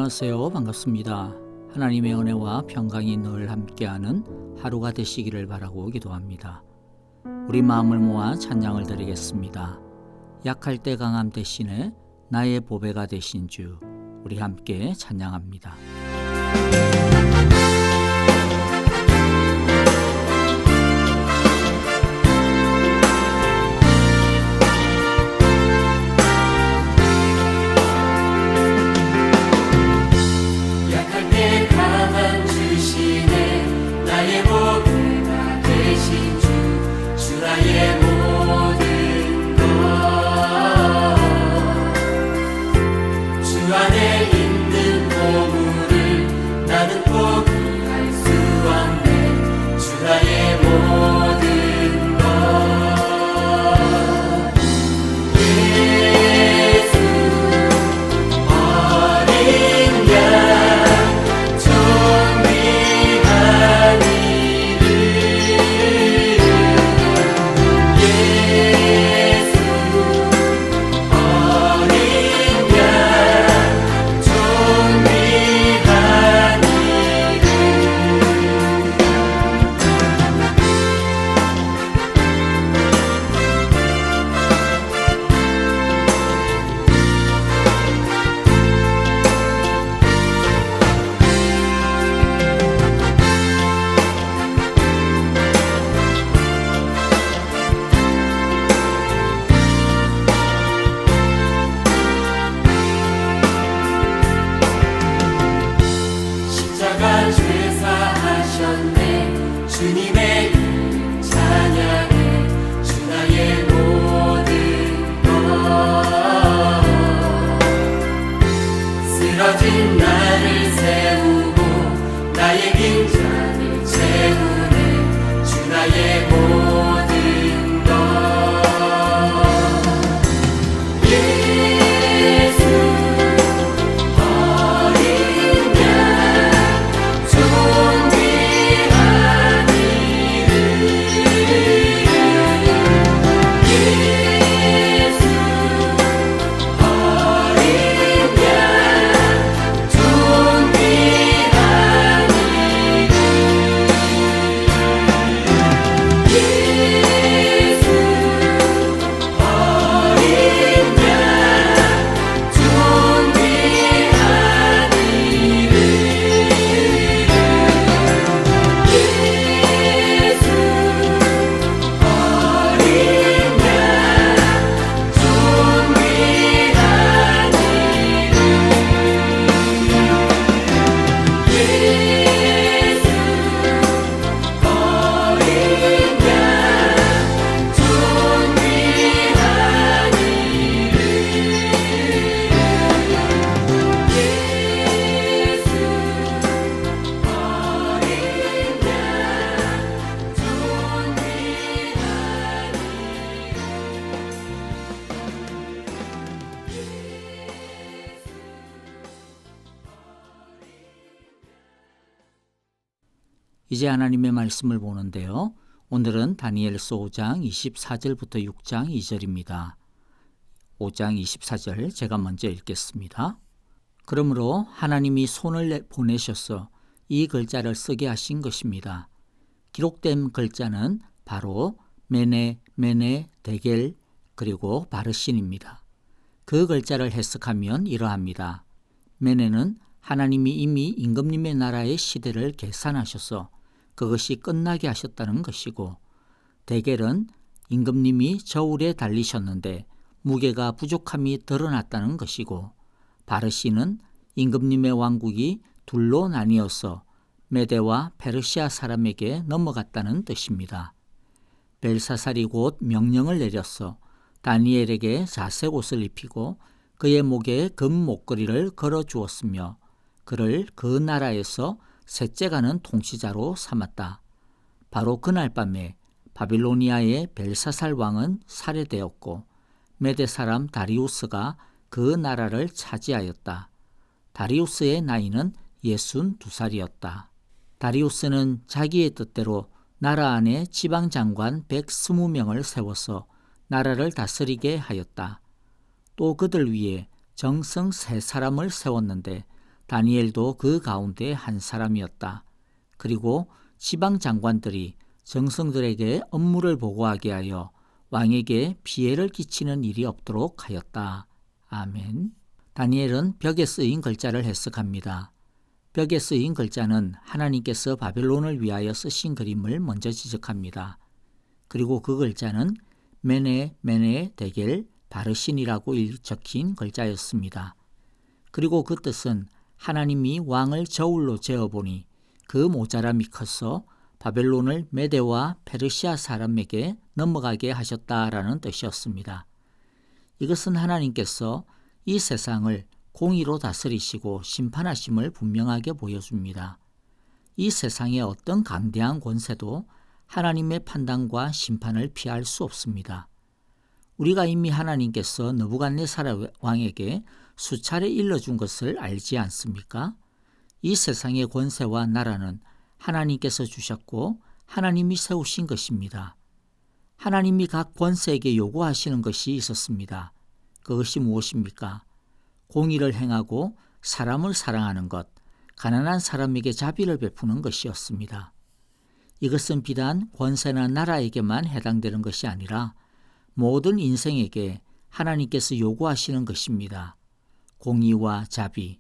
안녕하세요. 반갑습니다. 하나님의 은혜와 평강이 늘 함께하는 하루가 되시기를 바라고 기도합니다. 우리 마음을 모아 찬양을 드리겠습니다. 약할 때 강함 대신에 나의 보배가 되신 주, 우리 함께 찬양합니다. 주님의 이름 찬양해 주 나의 모든 것 쓰러진 나를 세우고 나의 빈잔을 채우네 주 나의 모든 것 예수 어린 양 존귀한 이제 하나님의 말씀을 보는데요. 오늘은 다니엘서 5장 24절부터 6장 2절입니다. 5장 24절 제가 먼저 읽겠습니다. 그러므로 하나님이 손을 보내셔서 이 글자를 쓰게 하신 것입니다. 기록된 글자는 바로 메네, 메네, 데겔 그리고 바르신입니다. 그 글자를 해석하면 이러합니다. 메네는 하나님이 이미 임금님의 나라의 시대를 계산하셔서 그것이 끝나게 하셨다는 것이고, 데겔은 임금님이 저울에 달리셨는데 무게가 부족함이 드러났다는 것이고, 바르신은 임금님의 왕국이 둘로 나뉘어서 메대와 페르시아 사람에게 넘어갔다는 뜻입니다. 벨사살이 곧 명령을 내렸어 다니엘에게 자색 옷을 입히고 그의 목에 금 목걸이를 걸어 주었으며 그를 그 나라에서 셋째 가는 통치자로 삼았다. 바로 그날 밤에 바빌로니아의 벨사살 왕은 살해되었고 메대 사람 다리우스가 그 나라를 차지하였다. 다리우스의 나이는 62살이었다. 다리우스는 자기의 뜻대로 나라 안에 지방장관 120명을 세워서 나라를 다스리게 하였다. 또 그들 위에 정성 3사람을 세웠는데 다니엘도 그 가운데 한 사람이었다. 그리고 지방 장관들이 정성들에게 업무를 보고하게 하여 왕에게 피해를 끼치는 일이 없도록 하였다. 아멘. 다니엘은 벽에 쓰인 글자를 해석합니다. 벽에 쓰인 글자는 하나님께서 바벨론을 위하여 쓰신 그림을 먼저 지적합니다. 그리고 그 글자는 메네 데겔 바르신이라고 적힌 글자였습니다. 그리고 그 뜻은 하나님이 왕을 저울로 재어보니 그 모자람이 커서 바벨론을 메대와 페르시아 사람에게 넘어가게 하셨다라는 뜻이었습니다. 이것은 하나님께서 이 세상을 공의로 다스리시고 심판하심을 분명하게 보여줍니다. 이 세상의 어떤 강대한 권세도 하나님의 판단과 심판을 피할 수 없습니다. 우리가 이미 하나님께서 느부갓네살 왕에게 수차례 일러준 것을 알지 않습니까? 이 세상의 권세와 나라는 하나님께서 주셨고 하나님이 세우신 것입니다. 하나님이 각 권세에게 요구하시는 것이 있었습니다. 그것이 무엇입니까? 공의를 행하고 사람을 사랑하는 것, 가난한 사람에게 자비를 베푸는 것이었습니다. 이것은 비단 권세나 나라에게만 해당되는 것이 아니라 모든 인생에게 하나님께서 요구하시는 것입니다. 공의와 자비.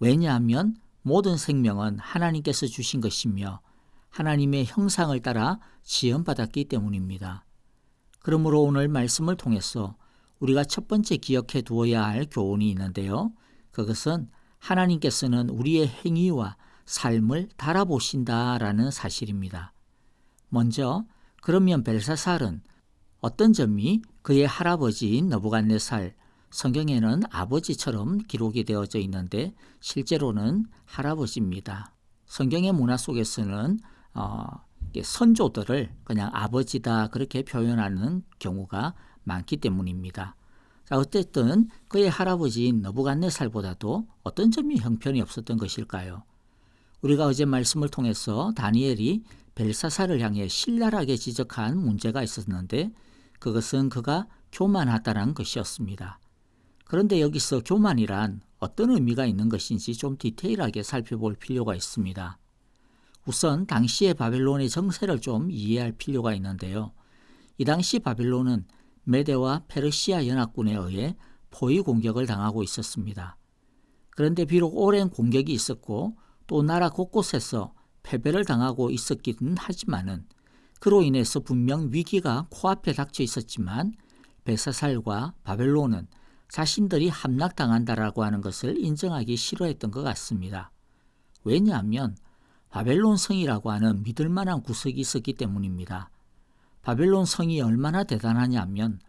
왜냐하면 모든 생명은 하나님께서 주신 것이며 하나님의 형상을 따라 지음받았기 때문입니다. 그러므로 오늘 말씀을 통해서 우리가 첫 번째 기억해 두어야 할 교훈이 있는데요. 그것은 하나님께서는 우리의 행위와 삶을 달아보신다라는 사실입니다. 먼저 그러면 벨사살은 어떤 점이 그의 할아버지인 느부갓네살, 성경에는 아버지처럼 기록이 되어져 있는데 실제로는 할아버지입니다. 성경의 문화 속에서는 선조들을 그냥 아버지다 그렇게 표현하는 경우가 많기 때문입니다. 자, 어쨌든 그의 할아버지인 느부갓네살보다도 어떤 점이 형편이 없었던 것일까요? 우리가 어제 말씀을 통해서 다니엘이 벨사살을 향해 신랄하게 지적한 문제가 있었는데 그것은 그가 교만하다는 것이었습니다. 그런데 여기서 교만이란 어떤 의미가 있는 것인지 좀 디테일하게 살펴볼 필요가 있습니다. 우선 당시의 바벨론의 정세를 좀 이해할 필요가 있는데요. 이 당시 바벨론은 메대와 페르시아 연합군에 의해 포위 공격을 당하고 있었습니다. 그런데 비록 오랜 공격이 있었고 또 나라 곳곳에서 패배를 당하고 있었기는 하지만은 그로 인해서 분명 위기가 코앞에 닥쳐 있었지만 벨사살과 바벨론은 자신들이 함락당한다라고 하는 것을 인정하기 싫어했던 것 같습니다. 왜냐하면 바벨론 성이라고 하는 믿을 만한 구석이 있었기 때문입니다. 바벨론 성이 얼마나 대단하냐면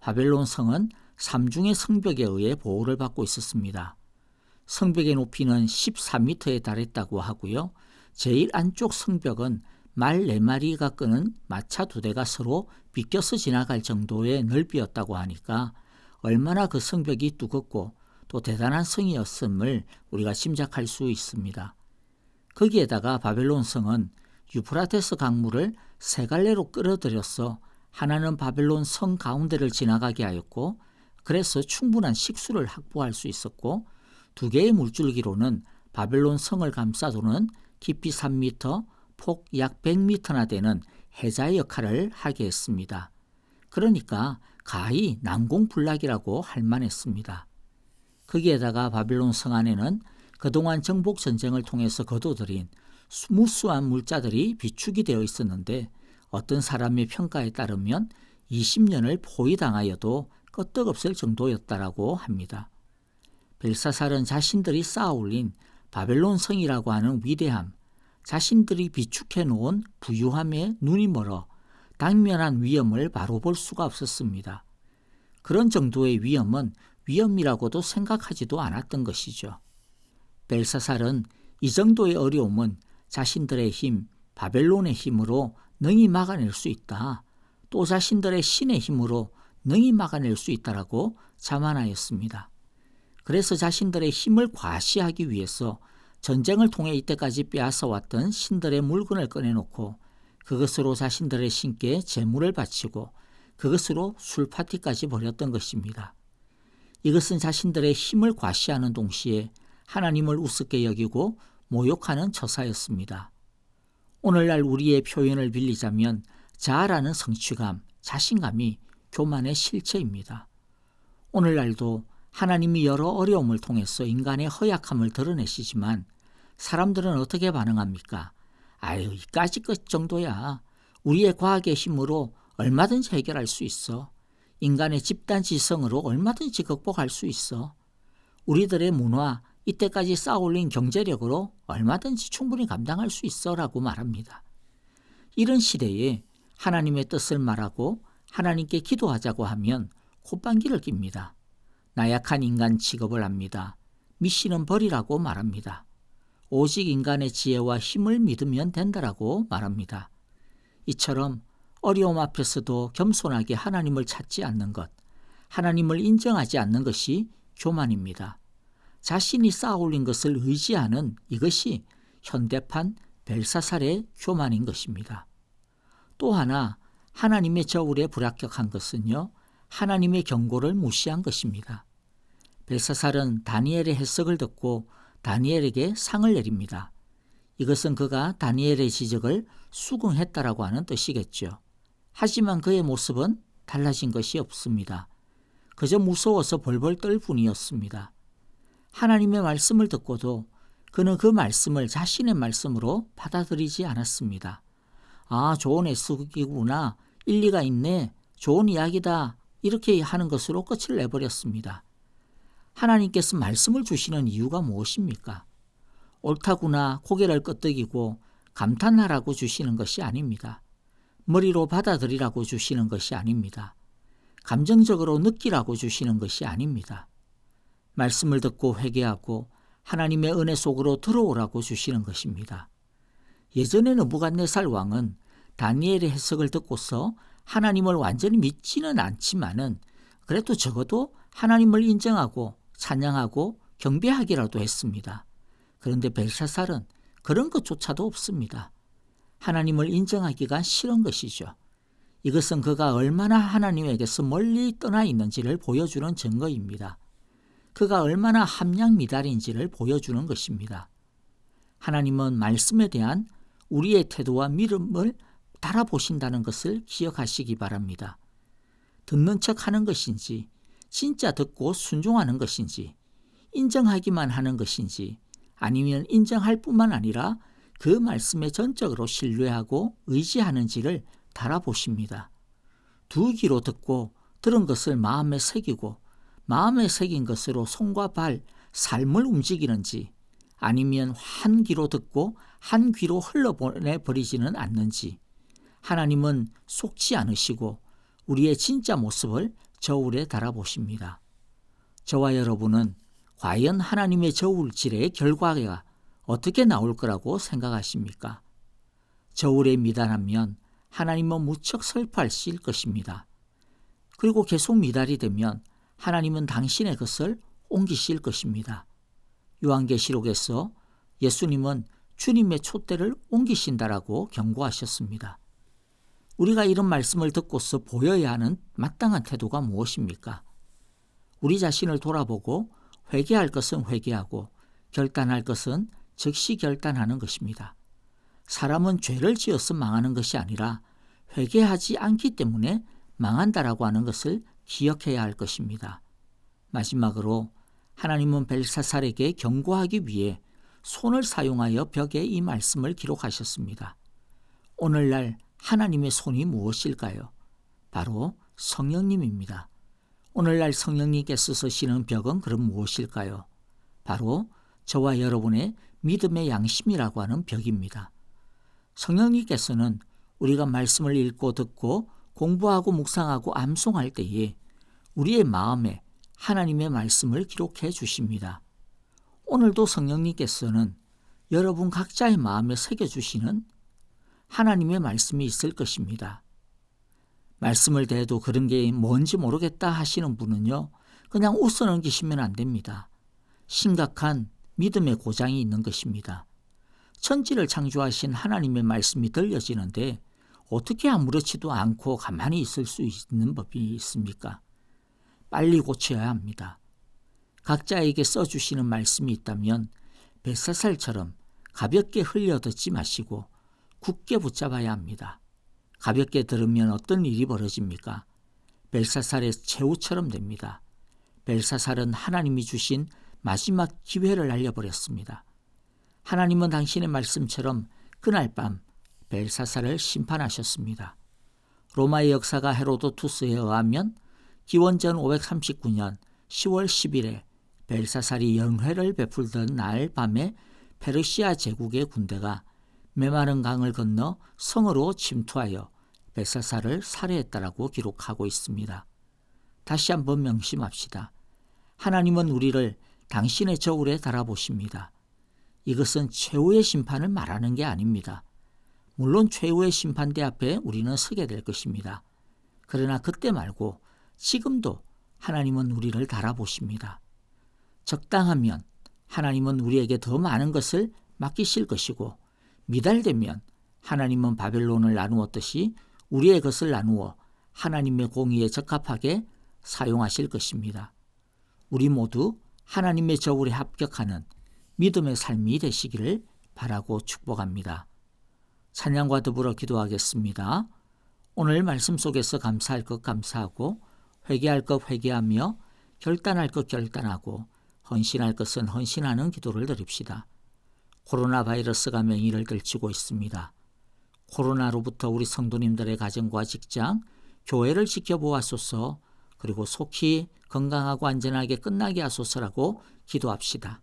바벨론 성은 삼중의 성벽에 의해 보호를 받고 있었습니다. 성벽의 높이는 14m에 달했다고 하고요. 제일 안쪽 성벽은 말 4마리가 끄는 마차 2대가 서로 비껴서 지나갈 정도의 넓이였다고 하니까 얼마나 그 성벽이 두껍고 또 대단한 성이었음을 우리가 짐작할 수 있습니다. 거기에다가 바벨론 성은 유프라테스 강물을 3갈래로 끌어들여서 하나는 바벨론 성 가운데를 지나가게 하였고 그래서 충분한 식수를 확보할 수 있었고 2개의 물줄기로는 바벨론 성을 감싸도는 깊이 3m, 폭 약 100m나 되는 해자의 역할을 하게 했습니다. 그러니까 가히 난공불락이라고 할 만했습니다. 거기에다가 바벨론 성 안에는 그동안 정복 전쟁을 통해서 거둬들인 무수한 물자들이 비축이 되어 있었는데 어떤 사람의 평가에 따르면 20년을 포위당하여도 끄떡없을 정도였다라고 합니다. 벨사살은 자신들이 쌓아 올린 바벨론 성이라고 하는 위대함, 자신들이 비축해 놓은 부유함에 눈이 멀어 당면한 위험을 바로 볼 수가 없었습니다. 그런 정도의 위험은 위험이라고도 생각하지도 않았던 것이죠. 벨사살은 이 정도의 어려움은 자신들의 힘, 바벨론의 힘으로 능히 막아낼 수 있다. 또 자신들의 신의 힘으로 능히 막아낼 수 있다라고 자만하였습니다. 그래서 자신들의 힘을 과시하기 위해서 전쟁을 통해 이때까지 빼앗아왔던 신들의 물건을 꺼내놓고 그것으로 자신들의 신께 제물을 바치고 그것으로 술파티까지 벌였던 것입니다. 이것은 자신들의 힘을 과시하는 동시에 하나님을 우습게 여기고 모욕하는 처사였습니다. 오늘날 우리의 표현을 빌리자면 자아라는 성취감, 자신감이 교만의 실체입니다. 오늘날도 하나님이 여러 어려움을 통해서 인간의 허약함을 드러내시지만 사람들은 어떻게 반응합니까? 아유, 이까짓 것 정도야. 우리의 과학의 힘으로 얼마든지 해결할 수 있어. 인간의 집단 지성으로 얼마든지 극복할 수 있어. 우리들의 문화, 이때까지 쌓아올린 경제력으로 얼마든지 충분히 감당할 수 있어 라고 말합니다. 이런 시대에 하나님의 뜻을 말하고 하나님께 기도하자고 하면 콧방귀를 낍니다. 나약한 인간 취급을 합니다. 미신은 버리라고 말합니다. 오직 인간의 지혜와 힘을 믿으면 된다라고 말합니다. 이처럼 어려움 앞에서도 겸손하게 하나님을 찾지 않는 것, 하나님을 인정하지 않는 것이 교만입니다. 자신이 쌓아올린 것을 의지하는 이것이 현대판 벨사살의 교만인 것입니다. 또 하나 하나님의 저울에 불합격한 것은요, 하나님의 경고를 무시한 것입니다. 벨사살은 다니엘의 해석을 듣고 다니엘에게 상을 내립니다. 이것은 그가 다니엘의 지적을 수긍했다라고 하는 뜻이겠죠. 하지만 그의 모습은 달라진 것이 없습니다. 그저 무서워서 벌벌 떨 뿐이었습니다. 하나님의 말씀을 듣고도 그는 그 말씀을 자신의 말씀으로 받아들이지 않았습니다. 아, 좋은 해석이구나. 일리가 있네. 좋은 이야기다. 이렇게 하는 것으로 끝을 내버렸습니다. 하나님께서 말씀을 주시는 이유가 무엇입니까? 옳다구나 고개를 끄덕이고 감탄하라고 주시는 것이 아닙니다. 머리로 받아들이라고 주시는 것이 아닙니다. 감정적으로 느끼라고 주시는 것이 아닙니다. 말씀을 듣고 회개하고 하나님의 은혜 속으로 들어오라고 주시는 것입니다. 예전에 느부갓네살 왕은 다니엘의 해석을 듣고서 하나님을 완전히 믿지는 않지만은 그래도 적어도 하나님을 인정하고 찬양하고 경배하기라도 했습니다. 그런데 벨사살은 그런 것조차도 없습니다. 하나님을 인정하기가 싫은 것이죠. 이것은 그가 얼마나 하나님에게서 멀리 떠나 있는지를 보여주는 증거입니다. 그가 얼마나 함량 미달인지를 보여주는 것입니다. 하나님은 말씀에 대한 우리의 태도와 믿음을 달아보신다는 것을 기억하시기 바랍니다. 듣는 척 하는 것인지, 진짜 듣고 순종하는 것인지, 인정하기만 하는 것인지, 아니면 인정할 뿐만 아니라 그 말씀에 전적으로 신뢰하고 의지하는지를 달아보십니다. 두 귀로 듣고 들은 것을 마음에 새기고 마음에 새긴 것으로 손과 발, 삶을 움직이는지, 아니면 한 귀로 듣고 한 귀로 흘러보내버리지는 않는지, 하나님은 속지 않으시고 우리의 진짜 모습을 저울에 달아보십니다. 저와 여러분은 과연 하나님의 저울질의 결과가 어떻게 나올 거라고 생각하십니까? 저울에 미달하면 하나님은 무척 슬퍼하실 것입니다. 그리고 계속 미달이 되면 하나님은 당신의 것을 옮기실 것입니다. 요한계시록에서 예수님은 주님의 촛대를 옮기신다라고 경고하셨습니다. 우리가 이런 말씀을 듣고서 보여야 하는 마땅한 태도가 무엇입니까? 우리 자신을 돌아보고 회개할 것은 회개하고 결단할 것은 즉시 결단하는 것입니다. 사람은 죄를 지어서 망하는 것이 아니라 회개하지 않기 때문에 망한다라고 하는 것을 기억해야 할 것입니다. 마지막으로 하나님은 벨사살에게 경고하기 위해 손을 사용하여 벽에 이 말씀을 기록하셨습니다. 오늘날 하나님의 손이 무엇일까요? 바로 성령님입니다. 오늘날 성령님께서 쓰시는 벽은 그럼 무엇일까요? 바로 저와 여러분의 믿음의 양심이라고 하는 벽입니다. 성령님께서는 우리가 말씀을 읽고 듣고 공부하고 묵상하고 암송할 때에 우리의 마음에 하나님의 말씀을 기록해 주십니다. 오늘도 성령님께서는 여러분 각자의 마음에 새겨주시는 하나님의 말씀이 있을 것입니다. 말씀을 대해도 그런 게 뭔지 모르겠다 하시는 분은요, 그냥 웃어 넘기시면 안 됩니다. 심각한 믿음의 고장이 있는 것입니다. 천지를 창조하신 하나님의 말씀이 들려지는데 어떻게 아무렇지도 않고 가만히 있을 수 있는 법이 있습니까? 빨리 고쳐야 합니다. 각자에게 써주시는 말씀이 있다면 벳사살처럼 가볍게 흘려 듣지 마시고 굳게 붙잡아야 합니다. 가볍게 들으면 어떤 일이 벌어집니까? 벨사살의 최후처럼 됩니다. 벨사살은 하나님이 주신 마지막 기회를 날려버렸습니다. 하나님은 당신의 말씀처럼 그날 밤 벨사살을 심판하셨습니다. 로마의 역사가 헤로도투스에 의하면 기원전 539년 10월 10일에 벨사살이 영회를 베풀던 날 밤에 페르시아 제국의 군대가 메마른 강을 건너 성으로 침투하여 벨사살을 살해했다라고 기록하고 있습니다. 다시 한번 명심합시다. 하나님은 우리를 당신의 저울에 달아보십니다. 이것은 최후의 심판을 말하는 게 아닙니다. 물론 최후의 심판대 앞에 우리는 서게 될 것입니다. 그러나 그때 말고 지금도 하나님은 우리를 달아보십니다. 적당하면 하나님은 우리에게 더 많은 것을 맡기실 것이고 미달되면 하나님은 바벨론을 나누었듯이 우리의 것을 나누어 하나님의 공의에 적합하게 사용하실 것입니다. 우리 모두 하나님의 저울에 합격하는 믿음의 삶이 되시기를 바라고 축복합니다. 찬양과 더불어 기도하겠습니다. 오늘 말씀 속에서 감사할 것 감사하고 회개할 것 회개하며 결단할 것 결단하고 헌신할 것은 헌신하는 기도를 드립시다. 코로나 바이러스가 맹위를 들치고 있습니다. 코로나로부터 우리 성도님들의 가정과 직장, 교회를 지켜보았소서. 그리고 속히 건강하고 안전하게 끝나게 하소서라고 기도합시다.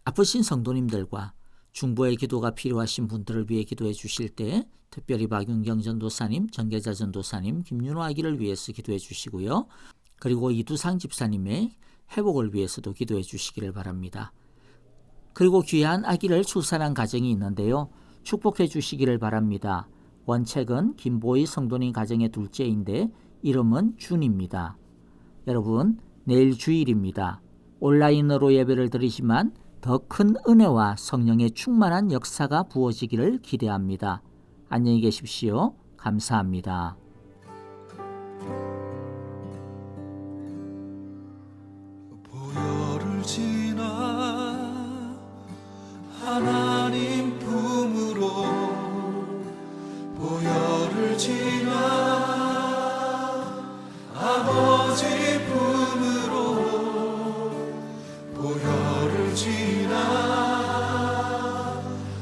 아프신 성도님들과 중보의 기도가 필요하신 분들을 위해 기도해 주실 때 특별히 박윤경 전도사님, 정계자 전도사님, 김윤호 아기를 위해서 기도해 주시고요. 그리고 이두상 집사님의 회복을 위해서도 기도해 주시기를 바랍니다. 그리고 귀한 아기를 출산한 가정이 있는데요. 축복해 주시기를 바랍니다. 원책은 김보희 성도님 가정의 둘째인데 이름은 준입니다. 여러분, 내일 주일입니다. 온라인으로 예배를 드리지만 더 큰 은혜와 성령의 충만한 역사가 부어지기를 기대합니다. 안녕히 계십시오. 감사합니다. 보혈을 지나 하나님 품으로 보혈을 지나 아버지 품으로 보혈을 지나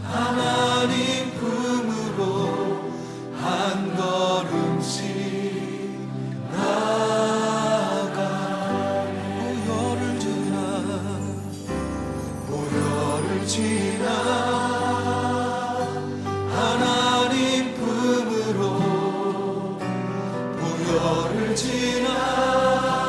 하나님 품으로 한 걸음씩 나아가 보혈을 지나 하나님 품으로 보혈을 지나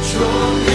존귀